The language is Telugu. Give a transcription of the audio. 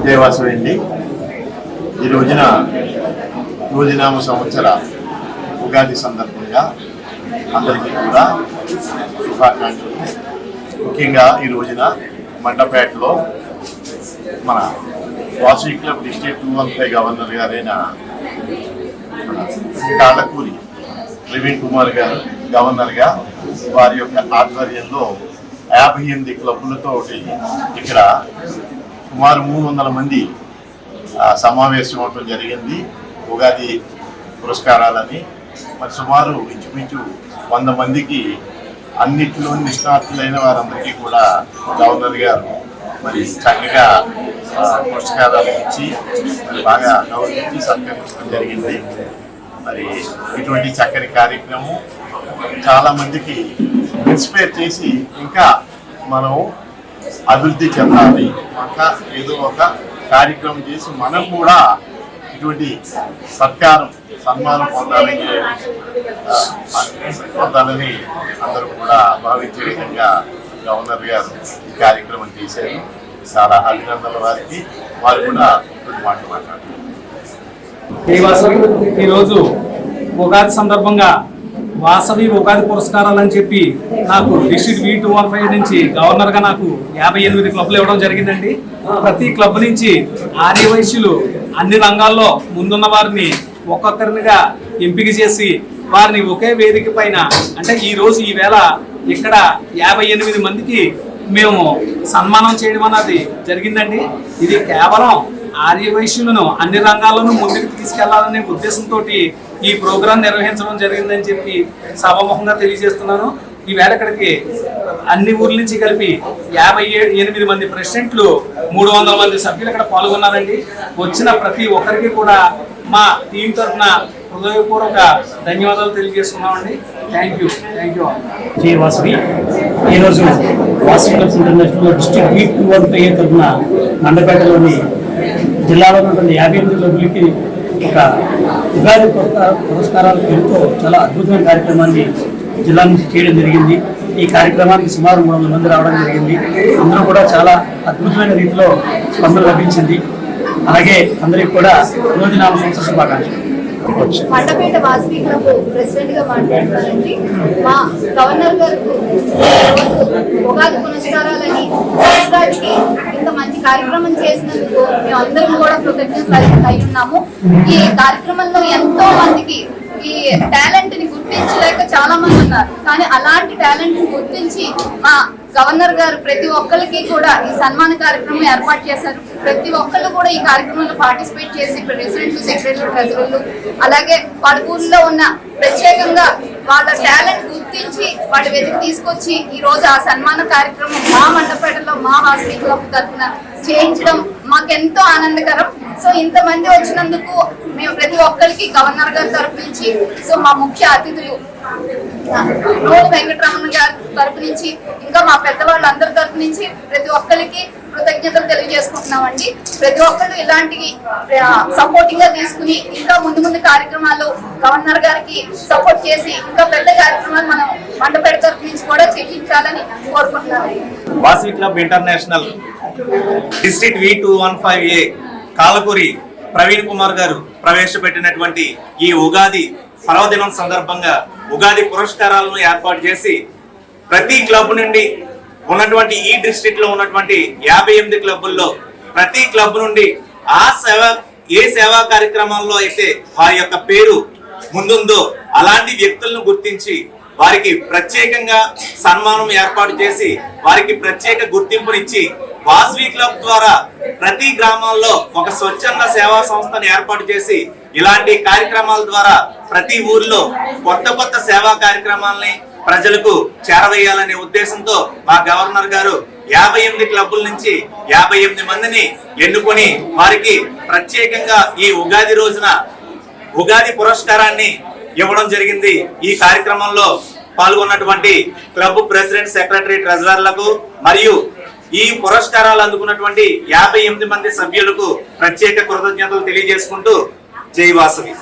జయవాసవండి. ఈ రోజున రోజునామ సంవత్సర ఉగాది సందర్భంగా అందరికీ కూడా శుభాకాంక్షలు. ముఖ్యంగా ఈ రోజున మండపేటలో మన వాసవి క్లబ్ డిస్ట్రిక్ట్ 215 గవర్నర్ గారైన కాళ్ళకూరి ప్రవీణ్ కుమార్ గారు గవర్నర్గా వారి యొక్క ఆధ్వర్యంలో 58 క్లబ్బులతో ఇక్కడ సుమారు 300 మంది సమావేశం అవడం జరిగింది. ఉగాది పురస్కారాలని మరి సుమారు ఇంచుమించు 100 మందికి అన్నింటిలో నిష్ణాతులైన వారందరికీ కూడా గవర్నర్ గారు మరి చక్కగా పురస్కారాలు ఇచ్చి మరి బాగా గౌరవించి సత్కరించడం జరిగింది. మరి ఇటువంటి చక్కని కార్యక్రమం చాలా మందికి ఇన్స్పైర్ చేసి ఇంకా మనం అభివృద్ధి చెందాలి, ఇంకా ఏదో ఒక కార్యక్రమం చేసి మనం కూడా ఇటువంటి సన్మానం పొందాలని అందరూ కూడా భావించే విధంగా గవర్నర్ గారు ఈ కార్యక్రమం చేశారు. చాలా అభినందనల వారికి. వారు కూడా కొన్ని మాటలు మాట్లాడారు. ఈరోజు ఉగాది సందర్భంగా వాసవి ఉగాది పురస్కారాలు అని చెప్పి నాకు డిస్ట్రిక్ట్ V215 నుంచి గవర్నర్గా నాకు 58 క్లబ్లు ఇవ్వడం జరిగిందండి. ప్రతి క్లబ్ నుంచి ఆర్యవైశ్యులు అన్ని రంగాల్లో ముందున్న వారిని ఒక్కొక్కరినిగా ఎంపిక చేసి వారిని ఒకే వేదిక పైన అంటే ఈ వేళ ఇక్కడ 58 మందికి మేము సన్మానం చేయడం అన్నది జరిగిందండి. ఇది కేవలం ఆర్యవైశ్యులను అన్ని రంగాల్లోనూ ముందుకు తీసుకెళ్లాలనే ఉద్దేశంతో ఈ ప్రోగ్రాం నిర్వహించడం జరిగిందని చెప్పి సభాముఖంగా తెలియజేస్తున్నాను. ఈవేళ ఇక్కడికి అన్ని ఊర్ల నుంచి కలిపి 58 మంది ప్రెసిడెంట్లు 300 మంది సభ్యులు ఇక్కడ పాల్గొన్నారండి. వచ్చిన ప్రతి ఒక్కరికి కూడా మా టీం తరఫున హృదయపూర్వక ధన్యవాదాలు తెలియజేస్తున్నామండి. Thank you. జై వాసవి. ఈరోజు Vasavi clubs international district V215 తరఫున మండపేటలోని జిల్లాలో ఉన్నటువంటి 58 క్లబ్లకి ఒక ఉగాది పురస్కారాల పేరుతో చాలా అద్భుతమైన కార్యక్రమాన్ని జిల్లా నుంచి చేయడం జరిగింది. ఈ కార్యక్రమానికి సుమారు 300 మంది రావడం జరిగింది. అందరూ కూడా చాలా అద్భుతమైన రీతిలో స్పందన లభించింది. అలాగే అందరికీ కూడా రోజునామ సంవత్సర శుభాకాంక్షలు. మండపేట వాసవి క్లబ్ ప్రెసిడెంట్ గా మాట్లాడుతానండి. మా గవర్నర్ గారికి ఉగాది పురస్కారాలని సంవత్సరానికి ఇంత మంచి కార్యక్రమం చేసినందుకు మేము అందరం కూడా కృతజ్ఞతలు అయి ఉన్నాము. ఈ కార్యక్రమంలో ఎంతో మందికి ఈ టాలెంట్ ని గుర్తించలేక చాలా మంది ఉన్నారు. కానీ అలాంటి టాలెంట్ ని గుర్తించి మా గవర్నర్ గారు ప్రతి ఒక్కరికి కూడా ఈ సన్మాన కార్యక్రమం ఏర్పాటు చేశారు. ప్రతి ఒక్కళ్ళు కూడా ఈ కార్యక్రమంలో పార్టిసిపేట్ చేసి ప్రెసిడెంట్లు, సెక్రటరీలు, ట్రెజరర్లు అలాగే వాళ్ళ ఊళ్ళో ఉన్న ప్రత్యేకంగా వాళ్ళ టాలెంట్ గుర్తించి వాళ్ళ వెతికి తీసుకొచ్చి ఈ రోజు ఆ సన్మాన కార్యక్రమం మా మండపేటలో మా వాసవి క్లబ్ తరఫున చేయించడం మాకెంతో ఆనందకరం. సో ఇంతమంది వచ్చినందుకు మేము ప్రతి ఒక్కరికి గవర్నర్ గారి తరఫు నుంచి మా ముఖ్య అతిథులు రోడ్ వెంకటరమణ గారి తరఫు నుంచి ఇంకా మా పెద్దవాళ్ళందరి తరఫు నుంచి ప్రతి ఒక్కరికి కృతజ్ఞతలు తెలియజేసుకుంటున్నామండి. ప్రతి ఒక్కరు ఇలాంటి సపోర్టింగ్ గా తీసుకుని ఇంకా ముందు కార్యక్రమాలు గవర్నర్ గారికి సపోర్ట్ చేసి ఇంకా పెద్ద కార్యక్రమాలు మనం మండపేట తరఫు నుంచి కూడా చేయించాలని కోరుకుంటున్నాను. Vasavi club international district V215A Kallakuri Praveen Kumar గారు ప్రవేశపెట్టినటువంటి ఈ ఉగాది పర్వదినం సందర్భంగా ఉగాది పురస్కారాలను ఏర్పాటు చేసి ప్రతి క్లబ్ నుండి ఉన్నటువంటి ఈ డిస్ట్రిక్ట్ లో ఉన్నటువంటి 58 క్లబ్బుల్లో ప్రతి క్లబ్ నుండి ఏ సేవా కార్యక్రమాల్లో అయితే వారి యొక్క పేరు ముందుందో అలాంటి వ్యక్తులను గుర్తించి వారికి ప్రత్యేకంగా సన్మానం ఏర్పాటు చేసి వారికి ప్రత్యేక గుర్తింపునిచ్చి వాసవి క్లబ్ ద్వారా ప్రతి గ్రామాల్లో ఒక స్వచ్ఛంద సేవా సంస్థను ఏర్పాటు చేసి ఇలాంటి కార్యక్రమాల ద్వారా ప్రతి ఊర్లో కొత్త సేవా కార్యక్రమాలని ప్రజలకు చేరవేయాలనే ఉద్దేశంతో మా గవర్నర్ గారు 58 క్లబ్బుల నుంచి 58 మందిని ఎన్నుకొని వారికి ప్రత్యేకంగా ఈ ఉగాది రోజున ఉగాది పురస్కారాన్ని ఇవ్వడం జరిగింది. ఈ కార్యక్రమంలో పాల్గొన్నటువంటి క్లబ్ ప్రెసిడెంట్, సెక్రటరీ, ట్రెజరర్లకు మరియు ఈ పురస్కారాలు అందుకున్నటువంటి 58 మంది సభ్యులకు ప్రత్యేక కృతజ్ఞతలు తెలియజేసుకుంటూ జై వాసవి.